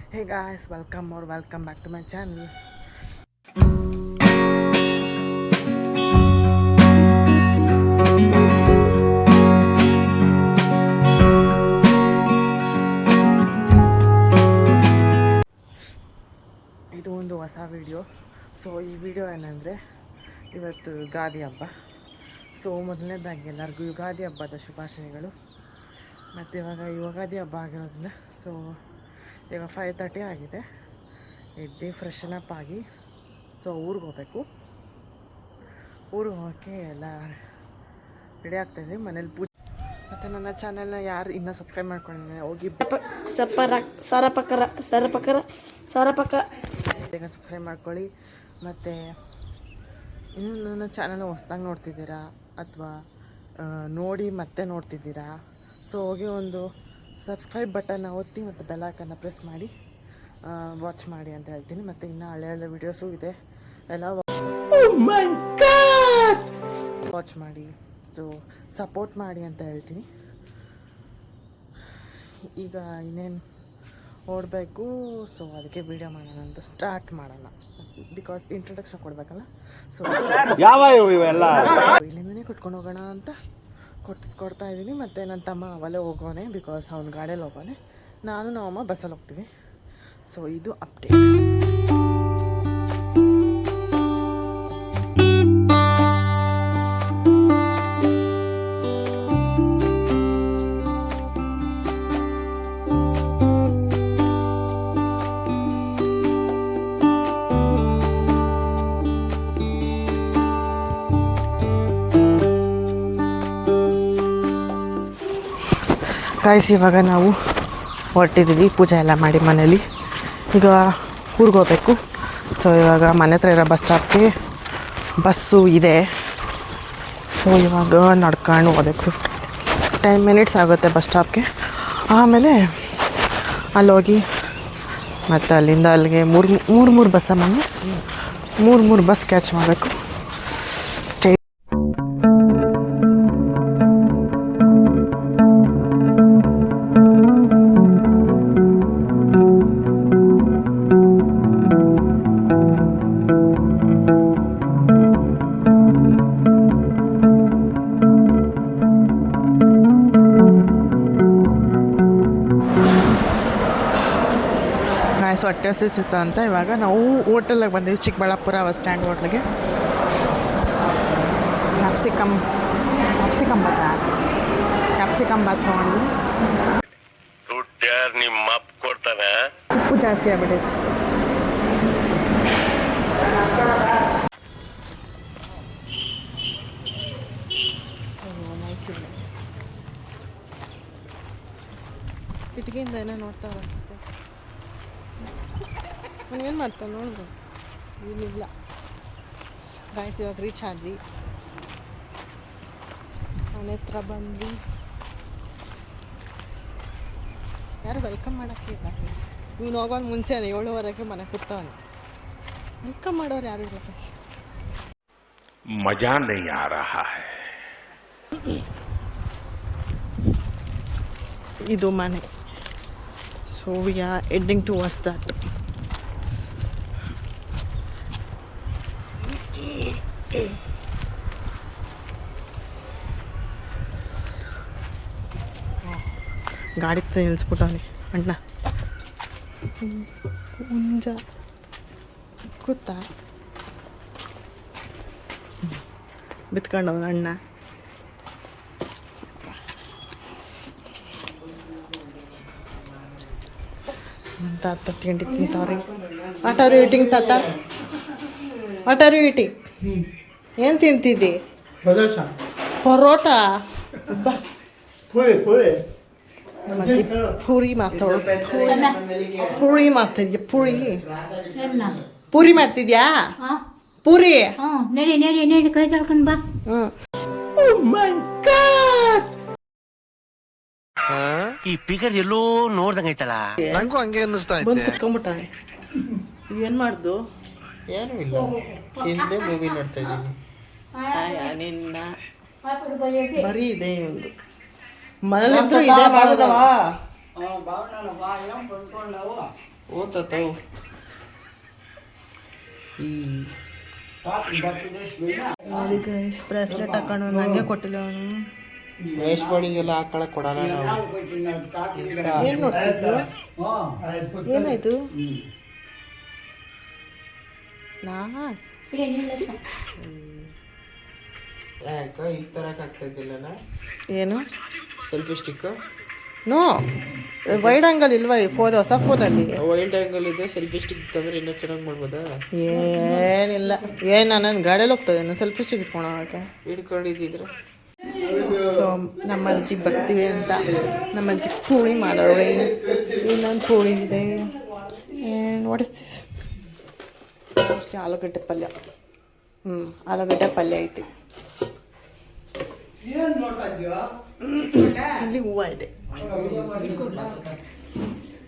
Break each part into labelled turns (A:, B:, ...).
A: Hey guys, welcome back to my channel. ಇದು ಒಂದು ಹೊಸ ವಿಡಿಯೋ. ಸೊ ಈ ವಿಡಿಯೋ ಏನಂದರೆ ಇವತ್ತು ಯುಗಾದಿ ಹಬ್ಬ. ಸೊ ಮೊದಲನೇದಾಗಿ ಎಲ್ಲರಿಗೂ ಯುಗಾದಿ ಹಬ್ಬದ ಶುಭಾಶಯಗಳು. ಮತ್ತು ಇವಾಗ ಯುಗಾದಿ ಹಬ್ಬ ಆಗಿರೋದ್ರಿಂದ ಸೊ ಇವಾಗ 5:30 ಆಗಿದೆ. ಎದ್ದು ಫ್ರೆಶನಪ್ ಆಗಿ ಸೊ ಊರಿಗೆ ಹೋಗ್ಬೇಕು. ಊರಿಗೆ ಹೋಗೋಕ್ಕೆ ಎಲ್ಲ ರೆಡಿ ಆಗ್ತಾಯಿದ್ವಿ. ಮನೇಲಿ ಪೂಜೆ. ಮತ್ತು ನನ್ನ ಚಾನೆಲ್ನ ಯಾರು ಇನ್ನೂ ಸಬ್ಸ್ಕ್ರೈಬ್ ಮಾಡ್ಕೊಂಡಿದ್ದೀನಿ ಹೋಗಿ ಬೇಗ ಸಬ್ಸ್ಕ್ರೈಬ್ ಮಾಡ್ಕೊಳ್ಳಿ. ಮತ್ತು ಇನ್ನೂ ನನ್ನ ಚಾನಲ್ ಹೊಸ್ದಾಗಿ ನೋಡ್ತಿದ್ದೀರಾ ಅಥವಾ ನೋಡಿ ಮತ್ತೆ ನೋಡ್ತಿದ್ದೀರಾ, ಸೊ ಹೋಗಿ ಒಂದು ಸಬ್ಸ್ಕ್ರೈಬ್ ಬಟನ್ನ ಒತ್ತಿ ಮತ್ತು ಬೆಲ್ ಐಕನ್ನ ಪ್ರೆಸ್ ಮಾಡಿ ವಾಚ್ ಮಾಡಿ ಅಂತ ಹೇಳ್ತೀನಿ. ಮತ್ತು ಇನ್ನೂ ಹಳೆ ವೀಡಿಯೋಸು ಇದೆ, ಎಲ್ಲ ವಾಚ್ ಮಾಡಿ, ಸೊ ಸಪೋರ್ಟ್ ಮಾಡಿ ಅಂತ ಹೇಳ್ತೀನಿ. ಈಗ ಇನ್ನೇನು ಓಡಬೇಕು, ಸೊ ಅದಕ್ಕೆ ವೀಡಿಯೋ ಮಾಡೋಣ ಅಂತ ಸ್ಟಾರ್ಟ್ ಮಾಡೋಣ. ಬಿಕಾಸ್ ಇಂಟ್ರೊಡಕ್ಷನ್ ಕೊಡಬೇಕಲ್ಲ, ಸೊ ಇಲ್ಲಿಂದನೇ ಕೊಟ್ಕೊಂಡು ಹೋಗೋಣ ಅಂತ ಕೊಡ್ತಾ ಇದ್ದೀನಿ. ಮತ್ತು ನನ್ನ ತಮ್ಮ ಅವಲ್ಲೇ ಹೋಗೋನೆ, ಬಿಕಾಸ್ ಅವ್ನು ಗಾಡಿಯಲ್ಲಿ ಹೋಗೋನೆ, ನಾನು ನಮ್ಮಮ್ಮ ಬಸ್ಸಲ್ಲಿ ಹೋಗ್ತೀವಿ. ಸೊ ಇದು ಅಪ್ಡೇಟ್. ಗಾಯ್ಸ್, ಇವಾಗ ನಾವು ಹೊರಟಿದ್ದೀವಿ ಪೂಜೆ ಎಲ್ಲ ಮಾಡಿ ಮನೇಲಿ. ಈಗ ಊರಿಗೆ ಹೋಗ್ಬೇಕು. ಸೊ ಇವಾಗ ಮನೆ ಹತ್ರ ಇರೋ ಬಸ್ ಸ್ಟಾಪ್ಗೆ ಬಸ್ಸು ಇದೆ. ಸೊ ಇವಾಗ ನಡ್ಕೊಂಡು ಹೋಗ್ಬೇಕು. 10 ಮಿನಿಟ್ಸ್ ಆಗುತ್ತೆ ಬಸ್ ಸ್ಟಾಪ್ಗೆ. ಆಮೇಲೆ ಅಲ್ಲೋಗಿ ಮತ್ತು ಅಲ್ಲಿಂದ ಅಲ್ಲಿಗೆ ಮೂರು ಬಸ್ಸ ಬಂದು ಮೂರು ಬಸ್ ಕ್ಯಾಚ್ ಮಾಡಬೇಕು. ಹೊಟ್ಟೆ ಹಸಿತಿತ್ತು ಅಂತ ಇವಾಗ ನಾವು ಹೋಟೆಲ್ಗೆ ಬಂದಿದ್ದೀವಿ, ಚಿಕ್ಕಬಳ್ಳಾಪುರ ಬಸ್ ಸ್ಟ್ಯಾಂಡ್ ಹೋಟ್ಲಿಗೆ. ಕ್ಯಾಪ್ಸಿಕಮ್ ಬಾತ್ ತೊಗೊಂಡು ಉಪ್ಪು ಜಾಸ್ತಿ ಆಗ್ಬಿಟ್ಟಿದೆ. ಕಿಟಕಿಯಿಂದ ಏನೋ ನೋಡ್ತಾವ್ರ ಅನ್ಸುತ್ತೆ. ಏನು ಮಾಡ್ತಾವೆ ನೋಡ್ದು, ಏನಿಲ್ಲ. ಗಾಯ್ಸ್, ಇವಾಗ ರೀಚ್ ಆದ್ವಿ, ಮನೆ ಹತ್ರ ಬಂದ್ವಿ. ಯಾರು ವೆಲ್ಕಮ್ ಮಾಡೋಕ್ಕೆ ಇಲ್ಲ ಗಾಯ್ಸ್. ನೀನು ಹೋಗೋನ್ ಮುಂಚೆನೆ 7:15 ಮನೆ ಕೂತವನು. ವೆಲ್ಕಮ್ ಮಾಡೋರು ಯಾರು ಇಲ್ಲ ಗಾಯ್ಸ್.
B: ಮಜಾ ನಹೀ ಆ ರಹಾ ಹೈ.
A: ಇದು ಮನೆ. So we are heading towards that. ಗಾಡಿ ನಿಲ್ಲಿಸ್ಬಿಟ್ಟವನಿ ಅಣ್ಣ. ಹುಂಜ ಗೊತ್ತಾ, ಬಿತ್ಕೊಂಡವನ ಅಣ್ಣ. ನಮ್ಮ ತಾತ ತಿಂಡಿ ತಿಂತಾವ್ರಿ. ವಾಟ್ ಆರ್ ಯು ಈಟಿಂಗ್ ತಾತ? What are you eating? ಏನು ತಿಂತಿದ್ದಿ? ಪರೋಟ. ಅಜ್ಜಿ ಪೂರಿ ಮಾಡ್ತಿದ್ಯಾ? ಪೂರಿ ಮಾಡ್ತಿದ್ಯಾ? ಪೂರಿ
C: ನಡಿ ಕೈ ತೊಳ್ಕೊಂಡ್ ಬಾ.
D: ಈ ಪಿಗರ್ ಎಲ್ಲೋ ನೋಡ್ದಂಗೈತಲ್ಲ, ನಂಗೂ ಹಂಗೆ ಅನ್ನಿಸ್ತಾ
A: ಬಂದು ಕುತ್ಕೊಂಡ್ಬಿಟ್ಟ. ಏನು ಮಾಡ್ದು?
D: ಏನೂ ಇಲ್ಲ, ಹಿಂದೆ ಮೂವಿ ನೋಡ್ತಾ ಇದ್ದೀನಿ.
A: ನಿನ್ನ ಬರೀ ಇದೆ ಒಂದು ಮನೇಲಿದ್ರು ಇದೇ ಮಾಡೋದವ. ಓದ್ತಾವು ಈ ಬ್ರೇಸ್ಲೆಟ್ ಹಾಕೊಂಡು ನನಗೆ ಕೊಟ್ಟಿಲ್ಲ ಅವನು. ವೇಸ್ಟ್ ಬಾಡಿಗೆಲ್ಲ ಹಾಕೊಳಕ್ ಕೊಡಲ್ಲ ನಾವು. ಏನು ನೋಡ್ತಿದ್ವು? ಏನಾಯ್ತು? ಯಾಕ ಈ ಥರ ಆಗ್ತಾಯಿದ್ದಿಲ್ಲ? ಏನು selfie stick? No, wide angle ಇಲ್ವಾ ಈ ಫೋನ್, ಹೊಸ ಫೋನಲ್ಲಿ ವೈಡ್ ಆ್ಯಂಗಲ್ ಇದೆ. ಸೆಲ್ಫಿ ಸ್ಟಿಕ್ ತಂದ್ರೆ ಇನ್ನೂ ಚೆನ್ನಾಗಿ ಮಾಡ್ಬೋದಾ? ಏನಿಲ್ಲ, ನಾನು ಗಾಡಿಯಲ್ಲಿ ಹೋಗ್ತದೆ, ಸೆಲ್ಫಿ ಸ್ಟಿಕ್ ಇಟ್ಕೊಳಕ್ಕೆ ಹಿಡ್ಕೊಂಡಿದ್ದಿದ್ರೆ. ಸೊ ನಮ್ಮ ಅಜ್ಜಿ ಬರ್ತೀವಿ ಅಂತ ನಮ್ಮ ಅಜ್ಜಿ ಪೂರಿ ಮಾಡೋಳೆ. ಇನ್ನೊಂದು ಪೂರಿ ಇದೆ. ಏನು ಓಡಿಸ್ತೀವಿ ಆಲೂಗಡ್ಡೆ ಪಲ್ಯ. ಆಲೂಗಡ್ಡೆ ಪಲ್ಯ ಐತಿ. ಇಲ್ಲಿ ಹೂವು ಇದೆ.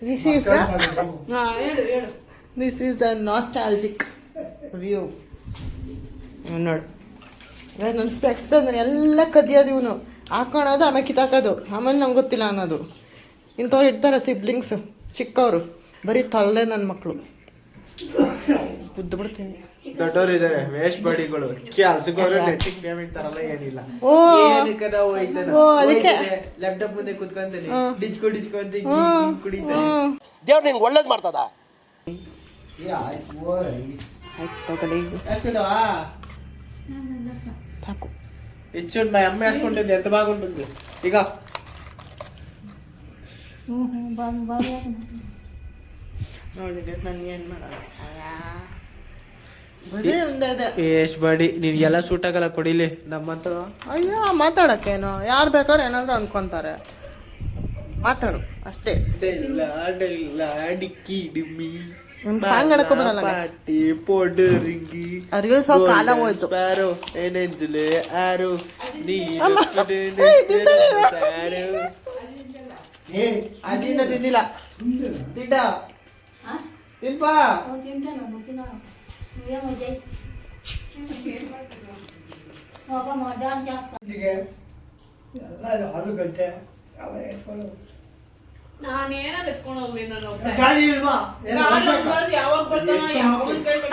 A: This is the nostalgic view. ನೋಡು, ನನ್ನ ಸ್ಪೆಕ್ಸ್ ತಂದ್ರೆ ಎಲ್ಲ ಕದಿಯೋದು ಇವನು, ಹಾಕೊಳೋದು ಆಮೇಲೆ ಕಿತ್ತಾಕೋದು, ಆಮೇಲೆ ನಂಗೆ ಗೊತ್ತಿಲ್ಲ ಅನ್ನೋದು. ಇಂಥವ್ರು ಇರ್ತಾರೆ ಸಿಬ್ಲಿಂಗ್ಸು, ಚಿಕ್ಕವರು, ಬರೀ ತಳ್ಳೆ ನನ್ನ ಮಕ್ಕಳು. ಬುದ್ಧ ಬಿಡ್ತೀನಿ.
E: ದೊಡ್ಡವರು ಇದಾರೆ, ವೇಸ್ಟ್ ಬಾಡಿಗಳು, ಕೆಲ್ಸಕ್ಕೆ ನೆಟ್ಟಿಂಗ್ ಪೇಮೆಂಟ್ ತರಲ್ಲ, ಏನಿಲ್ಲ.
A: ಅದಕ್ಕೆ
E: ಲ್ಯಾಪ್ಟಾಪ್ ಮುಂದೆ ಕುತ್ಕೊಂತೀನಿ, ಡಿಚ್ಕೊಂತ ಕುಡಿತಾರೆ.
D: ದೇವ್ರು ನಿಂಗೆ ಒಳ್ಳೇದು ಮಾಡ್ತದ.
A: ಆಯ್ತು ತಗೊಳ್ಳಿ, ಸಾಕು.
E: ಹೆಚ್ಚು ಅಮ್ಮ ಹಾಸ್ಕೊಂಡಿದ್ದೆ, ಎಂತ ಬಾಗುಂಟು ಈಗ.
A: ನೋಡಿ ನಾನು ಏನು ಮಾಡೋದು, ಬರೀ ಒಂದೇ ಇದೆ.
E: ವೇಸ್ಟ್ ಬಾಡಿ ನಿನ್ಗೆಲ್ಲ ಸೂಟ್ ಆಗಲ್ಲ, ಕೊಡಿಲಿ ನಮ್ಮಂತ.
A: ಅಯ್ಯೋ ಮಾತಾಡೋಕ್ಕೇನು, ಯಾರು ಬೇಕಾದ್ರೆ ಏನಾದರೂ ಅನ್ಕೊಂತಾರೆ, ಮಾತಾಡು ಅಷ್ಟೇ.
E: ಡಿಕ್ಕಿ ಡಿಮ್ಮಿ
A: ಒಂದು ಸಾಂಗ್ ಹಾಡಕ್ಕೂ ಬರಲ್ಲ.
E: ಪಾಟಿ ಪೌಡರಿಂಗಿ
A: ಅವ್ರಿಗೆ ಸ್ವಲ್ಪ ಕಾಲ ಹೋಯ್ತು.
E: ಸ್ಪ್ಯಾರೋ ಏನೆಂಜಲೆ ಆರೋ ಅಜಿನ ತಿಂದಿಲ್ಲ, ತಿಂಡ ತಿನ್ಪಾ.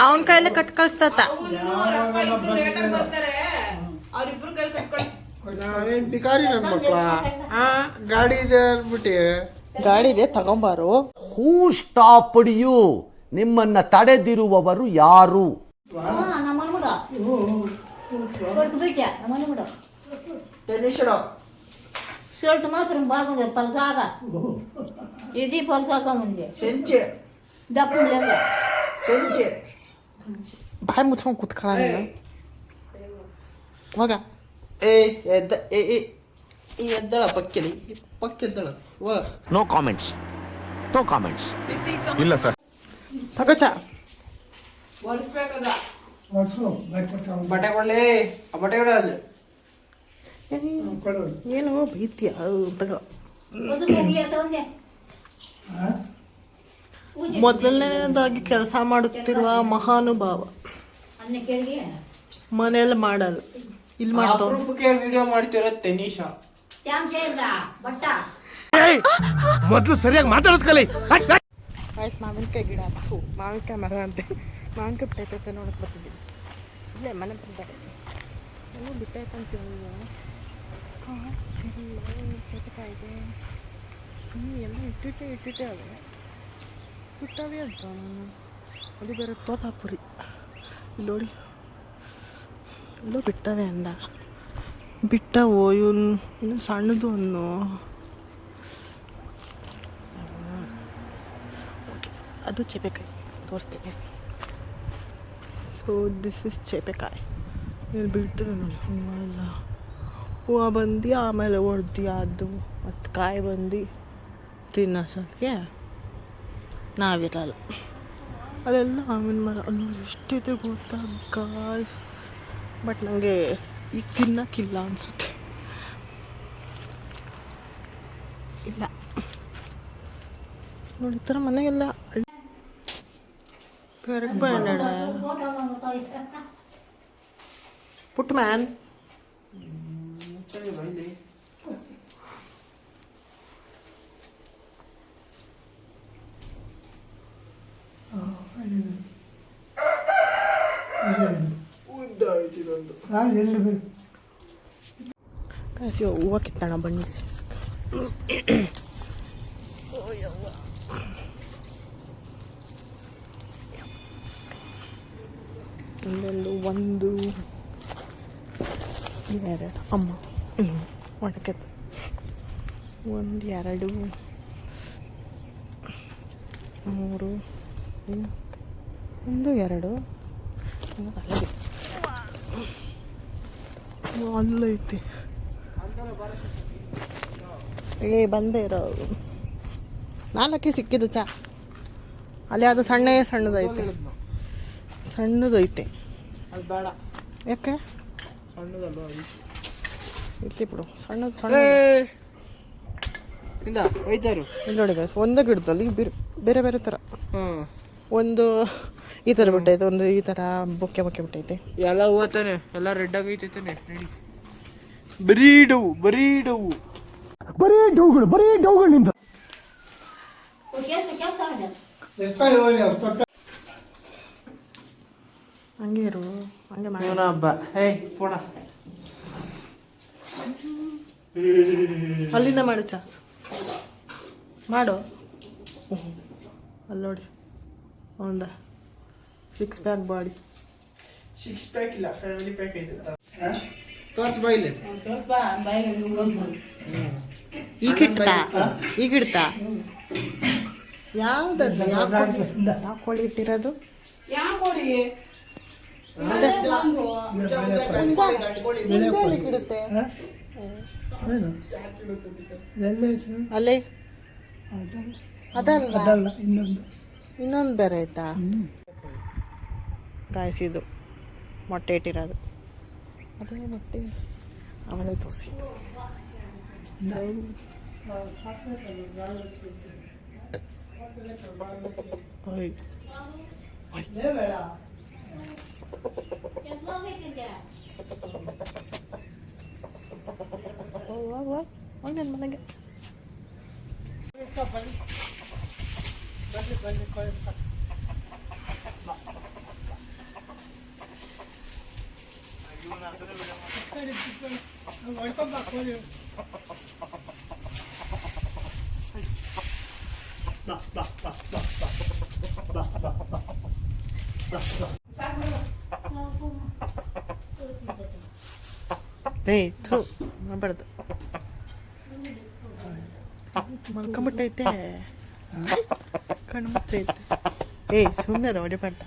A: ಅವನ ಕೈಲಿ ಕಟ್ ಕಳಿಸ್ತತ.
E: ನಾವೇನ್ ಬಿಕಾರಿ ನನ್ ಮಕ್ಳ? ಗಾಡಿ ಇದೆ ಅನ್ಬಿಟ್ಟಿ.
A: ಗಾಡಿ ಇದೆ ತಗೊಂಬಾರು.
F: ಹೂ ಸ್ಟಾಪ್ಡ್ ಯು? ನಿಮ್ಮನ್ನ ತಡೆದಿರುವವರು ಯಾರು?
C: ಶರ್ಟ್ ಮಾತ್ರ బాగుంది పలసాగా ఇది పలసాగా ఉంది
E: ಸೆಂಚೆ
C: ದಪ್ಪುಲೆಲ್ಲ
E: ಸೆಂಚೆ
A: ಬಾಯಿ ಮುಚ್ಕೊಂಡು ಕುತ್ಕೊಳ್ಳ ನೀನು. ಹೋಗ.
E: ಎದ್ದಳ ಪಕ್ಕಲಿ, ಪಕ್ಕೆದ್ದಳ.
F: No comments, no comments.
B: ಇಲ್ಲ ಸರ್.
A: ಪಕಚ
E: ಬಟ್ಟೆ ಕೊಡ್ಲಿ, ಆ ಬಟ್ಟೆ ಕೊಡೋದು.
A: ಏನು ಭೀತಿಯ ತಗೋ. ಮೊದಲನೇದಾಗಿ ಕೆಲಸ ಮಾಡುತ್ತಿರುವ ಮಹಾನುಭಾವ. ಮನೆಯಲ್ಲಿ ಮಾಡಲ್ಲ, ಇಲ್ಲಿ ಮಾಡ್ತಾವ.
E: ವಿಡಿಯೋ ಮಾಡ್ತಿರೋ ತೆನೀಶಾ.
F: ಮೊದಲು ಸರಿಯಾಗಿ ಮಾತಾಡೋದು ಕಲಿ.
A: ಮಾವಿನಕಾಯಿ ಗಿಡ, ಮಾವಿನಕಾಯಿ ಮರ ಅಂತೆ, ಮಾವಿನಕಾಯಿ ಬಿಟ್ಟೈತೆ ನೋಡಕ್ ಬರ್ತಿದ್ದೀವಿ. ಇಲ್ಲೇ ಮನೆ ಬಂದರೆ ಎಲ್ಲೂ ಬಿಟ್ಟೈತಂತೀವಿ. ಚಟಕಾಯಿ ಇದೆ, ಎಲ್ಲ ಇಟ್ಟಿಟ್ಟೆ ಅವೆ ಬಿಟ್ಟವೆ ಅಂತ. ಅದು ಬೇರೆ ತೋತಾಪುರಿ. ಇಲ್ಲಿ ನೋಡಿ, ಎಲ್ಲೋ ಬಿಟ್ಟವೆ ಅಂದ. ಬಿಟ್ಟವು ಇನ್ನು ಸಣ್ಣದು ಅನ್ನು. ಅದು ಚೇಪೆಕಾಯಿ ತೋರಿಸ್ತೀನಿ. ಸೊ ದಿಸ್ ಇಸ್ ಚೇಪೆಕಾಯಿ. ಇಲ್ಲಿ ಬೀಳ್ತದೆ ನೋಡಿ ಹೂವು ಎಲ್ಲ. ಹೂವು ಬಂದು ಆಮೇಲೆ ಹೊಡ್ದು ಅದು ಮತ್ತು ಕಾಯಿ ಬಂದು ತಿನ್ನೋಷ್ಟೊತ್ತಿಗೆ ನಾವಿರಲ್ಲ. ಅಲ್ಲೆಲ್ಲ ಮಾವಿನ ಮರ ನೋಡಿ ಎಷ್ಟಿದೆ ಗೊತ್ತಾ ಗಾಯ್ಸ್. ಬಟ್ ನನಗೆ ಈಗ ತಿನ್ನೋಕ್ಕಿಲ್ಲ ಅನಿಸುತ್ತೆ. ಇಲ್ಲ ನೋಡಿ ಈ ಥರ ಮನೆಗೆಲ್ಲ ಪೆರಗ್ಬೇಡ ಪುಟ್ ಮ್ಯಾನ್. ಕಾಸಿ ಹೂವು ಕಿತ್ತಣ ಬನ್ನಿ. ಒಂದೊಂದು ಒಂದು ಎರಡು ಅಮ್ಮ ಒಣಕೆ 1 2 3 1 2 ಅಲ್ಲೈತಿ. ಬಂದೇ ಇರೋ 4 ಸಿಕ್ಕಿದ್ದು ಚಾ. ಅಲ್ಲಿ ಅದು ಸಣ್ಣದೈತೆ.
E: ಅದು ಬೇಡ.
A: ಯಾಕೆ
E: ಸಣ್ಣದಲ್ವ
A: ಇರ್ಲಿ ಬಿಡು. ಸಣ್ಣ
E: ಇಂದ ಒಯ್ತಾರು.
A: ಇಲ್ಲಿ ನೋಡಿ guys, ಒಂದೇ ಗಿಡದಲ್ಲಿ ಬೇರೆ ಬೇರೆ ಥರ. ಒಂದು ಈ ಥರ ಬಿಟ್ಟೈತೆ, ಒಂದು ಈ ಥರ ಬೊಕ್ಕೆ ಬಿಟ್ಟೈತೆ.
E: ಎಲ್ಲ ಹೂವತ್ತಾನೆ, ಎಲ್ಲ ರೆಡ್ ಆಗೈತೈತಾನೆ. ರೆಡಿ ಬರೀ ಡೌಗಳು ನಿಂದ.
A: ಹಂಗೆ ಇರು, ಹಂಗೆ ಮಾಡಿ.
E: ಹಬ್ಬ ಹೇ ಪೋಣ.
A: ಅಲ್ಲಿಂದ ಮಾಡು ಚಾ ಮಾಡು. ಅಲ್ಲಿ ನೋಡಿ ಹೌದ 6 ಪ್ಯಾಕ್ ಬಾಡಿ.
E: 6 ಪ್ಯಾಕ್ ಇಲ್ಲ, ಫ್ಯಾಮಿಲಿ ಪ್ಯಾಕ್ ಐತೆ. ತೋರ್ಸ್ ಬಾಯಿಲೆ.
A: ಈಗಿಡ್ತಾ ಯಾವ್ದದ್ದು? ಯಾವ ಕೋಳಿ ಇಟ್ಟಿರೋದು? ಇಡುತ್ತೆ ಅಲ್ಲೇ ಅದಲ್ಲ, ಇನ್ನೊಂದು ಬೇರೆ ಆಯ್ತಾ? ಕಾಯಿಸಿದ್ದು ಮೊಟ್ಟೆ ಇಟ್ಟಿರೋದು. ಅದೇ ಮೊಟ್ಟೆ ಅವನೇ ತೋರಿಸಿದ್ದು. ನನ್ನ ಮನೆಗೆ ಮಾಡಬಾರ್ದು. ಮಲ್ಕೊಂಬಿಟ್ಟೈತೆ, ಕಣ್ಣು ಮುಚ್ಚೈತೆ. ಸುಮ್ಮನೆ ಹೊಡಿಪಂಟ.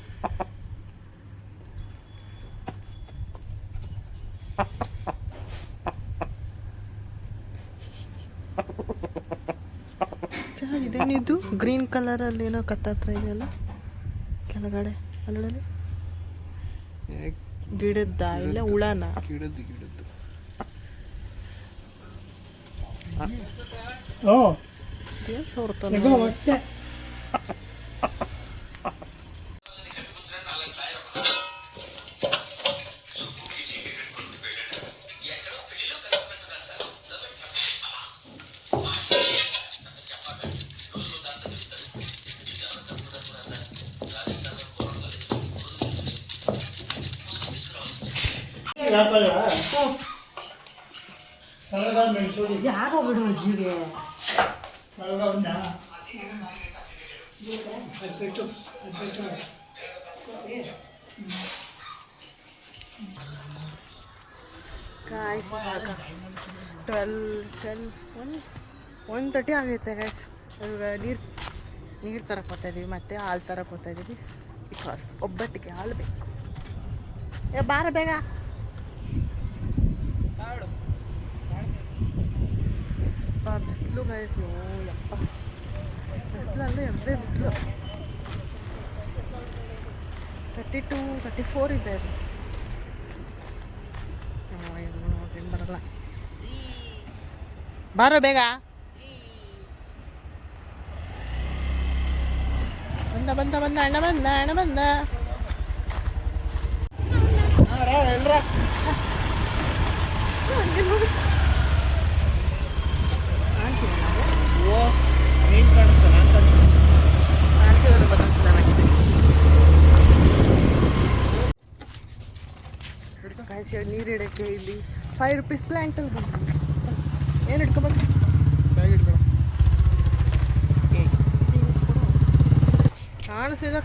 A: ಇದೇನಿದು ಗ್ರೀನ್ ಕಲರಲ್ಲಿ ಏನೋ ಕತ್ತತ್ರ ಇದೆಯಲ್ಲ ಕೆಳಗಡೆ? ಅಲ್ಲಲ್ಲಿ ಗಿಡದ ಇಲ್ಲ ಹುಳನ?
E: ಗಿಡದ್ದು
A: ಸೋರ್ತಾನೆ.
C: ಯಾಕೋ ಬಿಡು ಅಜ್ಜಿಗೆ.
A: ಗಾಯ್ಸ್ ಇವಾಗ 1:30 ಆಗೈತೆ ಗಾಯ್ಸ್. ಇವಾಗ ನೀರು ತರಕ್ಕೆ ಹೋಗ್ತಾಯಿದ್ದೀವಿ, ಮತ್ತು ಹಾಲು ತರಕ್ಕೆ ಹೋಗ್ತಾಯಿದ್ದೀವಿ. ಬಿಕಾಸ್ ಒಬ್ಬಟ್ಟಿಗೆ ಹಾಲು ಬೇಕು. ಬಾರ ಬೇಗ. ಬಿಸಿಲು ಗಾಯ್ಸ್, ಯಪ್ಪ ಬಿಸಿಲು ಅಲ್ಲೇ ಎವ್ರೇ ಬಿಸಿಲು. 32, 34 ಇದೆ ಇದು. ಏನು ಬರಲ್ಲ. ಬಾರೋ ಬೇಗ. ಬಂದ ಅಣ್ಣ ಬಂದ. ಗೈಸ್ ನೀರು ಇಡೋಕ್ಕೆ ಇಲ್ಲಿ 5 ರೂಪೀಸ್ ಪ್ಲ್ಯಾಂಟಲ್ಲಿ ಬಂದು ಏನು ಇಟ್ಕೋಬೇಕು
E: ಬ್ಯಾಗ್ ಇಟ್ಕೊಳ್ಳೋ.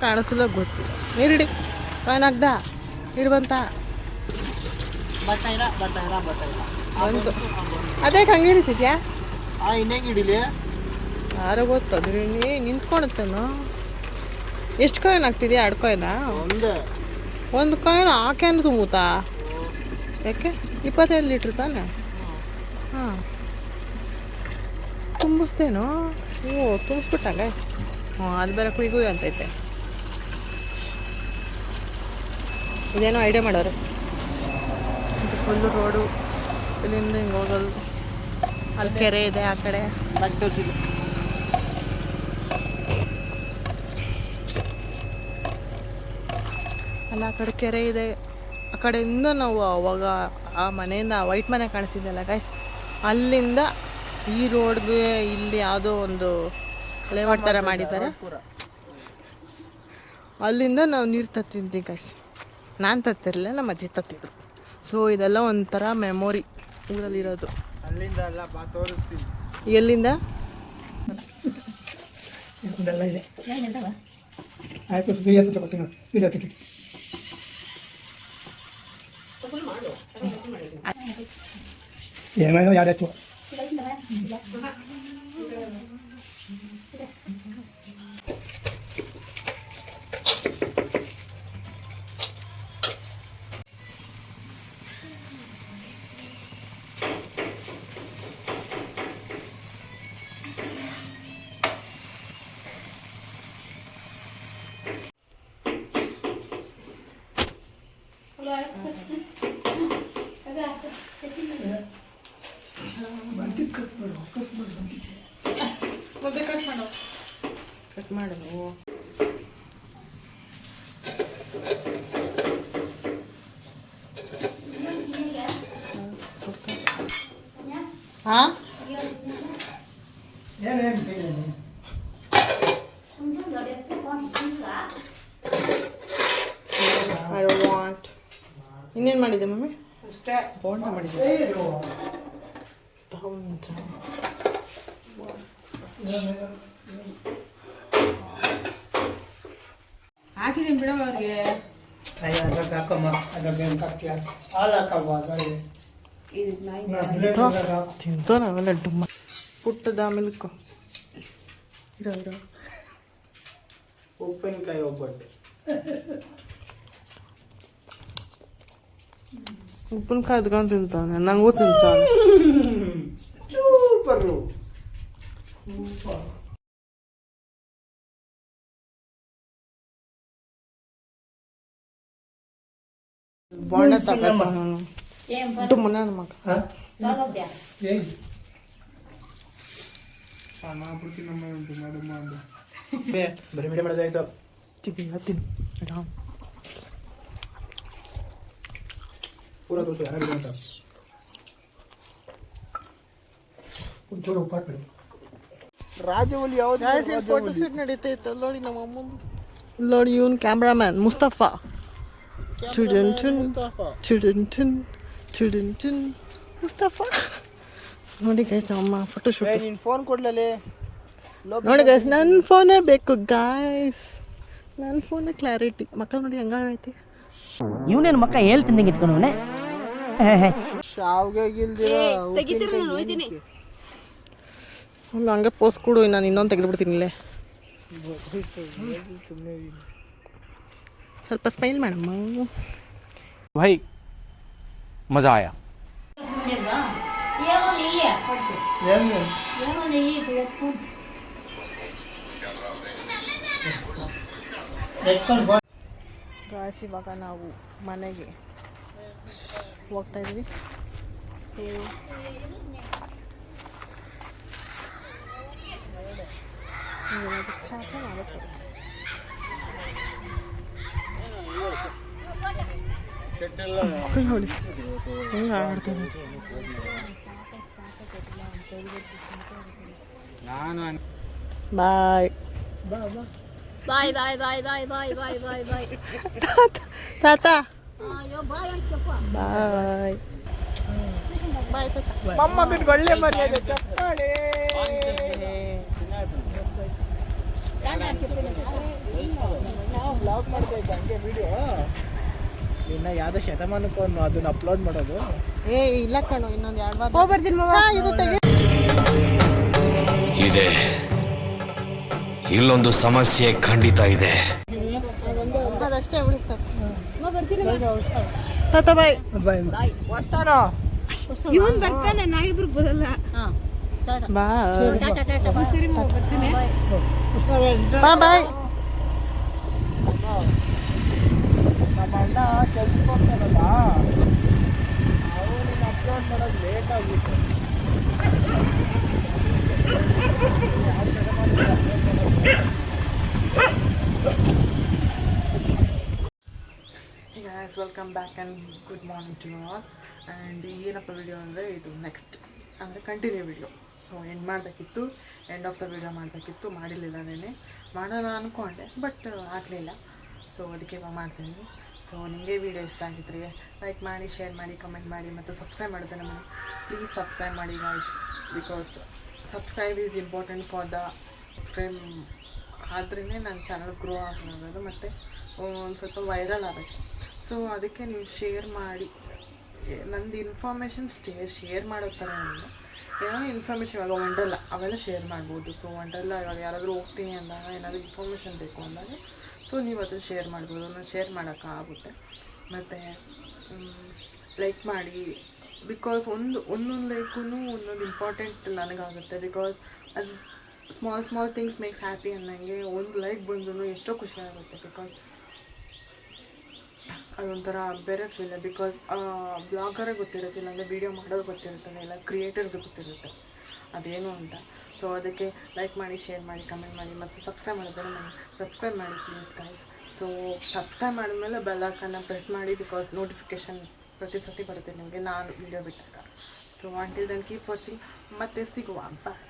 A: ಕಾಣಿಸಿಲ್ಲ ಗೊತ್ತಿಲ್ಲ. ನೀರಿಡಿ ಕಾಯಿನ್ ಹಾಕ್ದ ನೀರು ಬಂತ ಬಂತು. ಅದೇ ಹಂಗೆ ಹಿಡಿತಿದ್ಯಾ?
E: ಇನ್ನೇಂಗೆ ಹಿಡಿಲಿ?
A: ಯಾರೋ ಗೊತ್ತದ್ರಿ ನಿಂತ್ಕೊಳತ್ತೇನೋ. ಎಷ್ಟು ಕಾಯಿನ್ ಹಾಕ್ತಿದ್ಯಾ? 2 ಕಾಯಿನಾ? ಒಂದು ಕಾಯಿನ್ ಆ ಕ್ಯಾನ್ ತುಂಬುತ್ತಾ? ಯಾಕೆ 25 ಲೀಟ್ರ್ ತಾನೆ? ಹಾಂ ತುಂಬಿಸ್ತೇನೋ. ಓ ತುಂಬಿಸ್ಬಿಟ್ಟಾಗ. ಹ್ಞೂ ಅದು ಬೇರೆ ಕುಯ್ಗು ಅಂತೈತೆ. ಇದೇನೋ ಐಡಿಯಾ ಮಾಡೋರು. ಇದು ಫುಲ್ಲು ರೋಡು, ಇಲ್ಲಿಂದ ಹಿಂಗೆ ಹೋಗೋದು. ಅಲ್ಲಿ ಕೆರೆ ಇದೆ ಆ ಕಡೆ. ಅಲ್ಲ ಆ ಕಡೆ ಕೆರೆ ಇದೆ. ಆ ಕಡೆಯಿಂದ ನಾವು ಅವಾಗ ಆ ಮನೆಯಿಂದ ವೈಟ್ ಮನೆ ಕಾಣಿಸಿದ್ದಲ್ಲ ಗೈಸ್, ಅಲ್ಲಿಂದ ಈ ರೋಡ್ಗೆ ಇಲ್ಲಿ ಯಾವುದೋ ಒಂದು ಲೇಔಟ್ ಥರ ಮಾಡಿದ್ದಾರೆ. ಅಲ್ಲಿಂದ ನಾವು ನೀರು ತತ್ತಿದ್ವಿ ಗೈಸ್. ನಾನು ತತ್ತಿರಲಿಲ್ಲ, ನಮ್ಮ ಅಜ್ಜಿ ತತ್ತಿದ್ರು. ಸೊ ಇದೆಲ್ಲ ಒಂಥರ ಮೆಮೊರಿ ಊರಲ್ಲಿರೋದು.
E: ಅಲ್ಲಿಂದ ಅಲ್ಲ ಬಾ ತೋರಿಸ್ತೀನಿ.
A: ಎಲ್ಲಿಂದ?
C: ಇದೆಲ್ಲ ಇದೆ. ಆಯ್ತು ಏನೇನೋ ಯಾವ್ದಾಯ್ತು.
A: ಕಟ್ ಮಾಡು. ಹಾಂ ಐ ಡೋಂಟ್ ವಾಂಟ್. ಇನ್ನೇನು ಮಾಡಿದ್ದೆ ಮಮ್ಮಿ?
E: ಅಷ್ಟೇ.
A: ಬೋಂಡ ಮಾಡಿದ್ದೆ.
C: ಹಾಕಿದ್ದೀನಿ ಬಿಡಮ್ಮ ಅವ್ರಿಗೆ.
E: ಅದ್ರಾಗ ಹಾಕಮ್ಮ, ಅದ್ರಾಗ ಏನಕ್ಕೆ ಹಾಕ್ತೀಯ? ಹಾಲು ಹಾಕಲ್ವ ಅದ್ರಲ್ಲಿ?
A: ತಿಂತೋ ನಾವೆಲ್ಲ ಡುಮ್ಮ ಪುಟ್ಟದ ಮಿಲ್ಕು. ಇರೋ
E: ಉಪ್ಪಿನಕಾಯಿ ಒಬ್ಬಟ್ಟು.
A: ಉಪ್ಪಿನಕಾಯಿ ಎದ್ಕೊಂಡು ತಿಂತಾನೆ, ನಂಗೂ ತಿನ್ಸಾನೆ.
E: ಸೂಪರು.
A: ಬೋಂಡ ತಗೊಂಡು ಡುಮ್ಮ ನನ್ನ ಮಗ.
E: ಬರೀ ಬಿಡಿ ಮಾಡೋದಾಯ್ತು.
A: ತಿನ್ನು ಆರಾಮ್.
E: ಪೂರ ತೋರಿಸು ಯಾರು ಅಂತ. ಒಂಚೂರು ಉಪ್ಪಾಟ್ಬಿಡಿ. ರಾಜವಲ್ಲಿ ಯಾವ್ದು
A: ಫೋಟೋ ಶೂಟ್ ನಡೀತೈತೆ ನೋಡಿ ನಮ್ಮ ಅಮ್ಮಂದು. ನೋಡಿ ಇವನು ಕ್ಯಾಮ್ರಾಮ್ಯಾನ್ ಮುಸ್ತಫಾ. ಮುಸ್ತಫಾ ನೋಡಿ ಗೈಸ್ ನಮ್ಮ ಫೋಟೋ ಶೂಟ್.
E: ನೀನು ಫೋನ್ ಕೊಡ್ಲೇ.
A: ನೋಡಿ ಗೈಸ್ ನನ್ನ ಫೋನೇ ಬೇಕು ಗೈಸ್. ನನ್ನ ಫೋನೇ ಕ್ಲಾರಿಟಿ. ಮಕ್ಕಳು ನೋಡಿ ಹೆಂಗಾಗೈತಿ.
G: ಇವನೇನು ಮಕ್ಕ ಹೇಳ್ತಿದ್ದಂಗೆ ಇಟ್ಕೊಂಡವನೆ.
E: ಶಾವ್ಗೆ ಗಿಲ್ದಿರ
A: ಒಂದು ಹಂಗೆ ಪೋಸ್ಟ್ ಕೊಡು, ನಾನು ಇನ್ನೊಂದು ತೆಗೆದುಬಿಡ್ತೀನಿ ಇಲ್ಲೇ. ಸ್ವಲ್ಪ ಸ್ಮೈಲ್ ಮಾಡಮ್ಮ.
F: भाई मजा आया.
A: ಗಾಯ್ಸ್ ಇವಾಗ ನಾವು ಮನೆಗೆ ಹೋಗ್ತಾ ಇದ್ವಿ. ಚಾಚಾ ಮಾಡಬೇಕು ನೋಡಿ ಹೆಂಗೆ ಆಡ್ತದೆ. ಬಾಯ್
H: Bye bye bye bye bye bye bye bye.
A: ತಾತ ಬಾಯ್ ಬಾಯ್
E: ಮೊಮ್ಮಗನಿಗೆ ಒಳ್ಳೆ ಮರ್ಯಾದೆ ಚಪ್ಪಾಳೆ. ನಾವು ಬ್ಲಾಗ್ ಮಾಡ್ತಾ ಇದ್ದ ಹಂಗೆ ವಿಡಿಯೋ ಇನ್ನು ಯಾವುದೋ ಶತಮಾನಕ್ಕೂ ಅದನ್ನ ಅಪ್ಲೋಡ್ ಮಾಡೋದು.
A: ಇಲ್ಲ ಕಣೋ, ಇನ್ನೊಂದು 2 ಬರ್ತೀನಿ ಇದು ತೆಗೆ.
H: ಇದೆ, ಇಲ್ಲೊಂದು ಸಮಸ್ಯೆ ಖಂಡಿತ ಇದೆ.
A: ಅದಷ್ಟೇ ಉಳಿಸ್ತದೆ. ತಾತ ಬಾಯ್
C: ಬಾಯ್
E: ಹೊಸ್ತಾರೋ
C: ಇವನ್ ಬರ್ತಾನೆ, ನಾವಿಬ್ರು ಬರಲ್ಲ.
A: ಬಾಯ್
C: ಸರಿ ಬರ್ತೀನಿ.
A: ಬಾಯ್.
E: ನಮ್ಮ ಅಣ್ಣ ಕೆಲ್ಸಕ್ಕೆ ಹೋಗ್ತಾನಲ್ಲ, ಅವನಿಗೆ ಅಪ್ಲೋಡ್ ಮಾಡೋದು ಲೇಟ್ ಆಗಿತ್ತು.
A: Guys, welcome back and good morning to all. And ಏನಪ್ಪ ವಿಡಿಯೋ ಅಂದರೆ ಇದು ನೆಕ್ಸ್ಟ್ ಅಂದರೆ ಕಂಟಿನ್ಯೂ ವಿಡಿಯೋ. ಸೊ ಎಂಡ್ ಮಾಡಬೇಕಿತ್ತು, ಎಂಡ್ ಆಫ್ ದ ವಿಡಿಯೋ ಮಾಡಬೇಕಿತ್ತು, ಮಾಡಿರಲಿಲ್ಲ. ನೆನೆ ಮಾಡೋಣ ಅಂದ್ಕೊಂಡೆ, ಬಟ್ ಆಗಲಿಲ್ಲ. ಸೊ ಅದಕ್ಕೆ ಇವಾಗ ಮಾಡ್ತಾಯಿದ್ದೀನಿ. ಸೊ ನಿಮಗೆ ವಿಡಿಯೋ ಇಷ್ಟ ಆಗಿದ್ರೆ ಲೈಕ್ ಮಾಡಿ, ಶೇರ್ ಮಾಡಿ, ಕಮೆಂಟ್ ಮಾಡಿ, ಮತ್ತು ಸಬ್ಸ್ಕ್ರೈಬ್ ಮಾಡೋದೇ ನಮ್ಮನ್ನು ಪ್ಲೀಸ್ ಸಬ್ಸ್ಕ್ರೈಬ್ ಮಾಡಿ guys. Because subscribe is important for the subscribe ಆದ್ರೇ ನನ್ನ ಚಾನಲ್ ಗ್ರೋ ಆಗೋದು ಮತ್ತು ಒಂದು ಸ್ವಲ್ಪ ವೈರಲ್ ಆಗಬೇಕು. ಸೊ ಅದಕ್ಕೆ ನೀವು ಶೇರ್ ಮಾಡಿ. ನಂದು ಇನ್ಫಾರ್ಮೇಷನ್ ಶೇರ್ ಮಾಡೋ ಥರ ಏನಿಲ್ಲ, ಏನೋ ಇನ್ಫಾರ್ಮೇಷನ್ ಇವಾಗ ವಂಡರ್ಲಾ ಅವೆಲ್ಲ ಶೇರ್ ಮಾಡ್ಬೋದು. ಸೊ ವಂಡರ್ಲಾ ಇವಾಗ ಯಾರಾದರೂ ಹೋಗ್ತೀನಿ ಅಂದಾಗ ಏನಾದರೂ ಇನ್ಫಾರ್ಮೇಷನ್ ಬೇಕು ಅಂದಾಗ ಸೊ ನೀವು ಅದನ್ನು ಶೇರ್ ಮಾಡ್ಬೋದು. ನಾನು ಶೇರ್ ಮಾಡೋಕ್ಕಾಗುತ್ತೆ. ಮತ್ತು ಲೈಕ್ ಮಾಡಿ, ಬಿಕಾಸ್ ಒಂದೊಂದು ಲೈಕೂ ಒಂದೊಂದು ಇಂಪಾರ್ಟೆಂಟ್ ನನಗಾಗುತ್ತೆ. ಬಿಕಾಸ್ ಅದು ಸ್ಮಾಲ್ ಥಿಂಗ್ಸ್ ಮೇಕ್ಸ್ ಹ್ಯಾಪಿ ಅನ್ನಂಗೆ ಒಂದು ಲೈಕ್ ಬಂದ್ರೂ ಎಷ್ಟೋ ಖುಷಿ ಆಗುತ್ತೆ. ಬಿಕಾಸ್ ಅದೊಂಥರ ಬೇರೆ ಫೀಲ್. ಬಿಕಾಸ್ ಬ್ಲಾಗರೇ ಗೊತ್ತಿರುತ್ತೆ, ಇಲ್ಲಾಂದರೆ ವೀಡಿಯೋ ಮಾಡೋದು ಗೊತ್ತಿರುತ್ತಲ್ಲ, ಇಲ್ಲ ಕ್ರಿಯೇಟರ್ಸ್ ಗೊತ್ತಿರುತ್ತೆ ಅದೇನು ಅಂತ. ಸೊ ಅದಕ್ಕೆ ಲೈಕ್ ಮಾಡಿ, ಶೇರ್ ಮಾಡಿ, ಕಮೆಂಟ್ ಮಾಡಿ, ಮತ್ತು ಸಬ್ಸ್ಕ್ರೈಬ್ ಮಾಡಿದ್ರೆ ಸಬ್ಸ್ಕ್ರೈಬ್ ಮಾಡಿ ಪ್ಲೀಸ್ ಗೈಸ್. ಸೊ ಸಬ್ಸ್ಕ್ರೈಬ್ ಮಾಡಿದ್ಮೇಲೆ ಬೆಲ್ ಐಕಾನ್ನ ಪ್ರೆಸ್ ಮಾಡಿ, ಬಿಕಾಸ್ ನೋಟಿಫಿಕೇಷನ್ ಪ್ರತಿ ಸತಿ ಬರುತ್ತೆ ನಿಮಗೆ ನಾನು ವೀಡಿಯೋ ಬಿಟ್ಟಾಗ. So until then keep watching, ಮತ್ತೆ ಸಿಗುವ. ಬಾಯ್.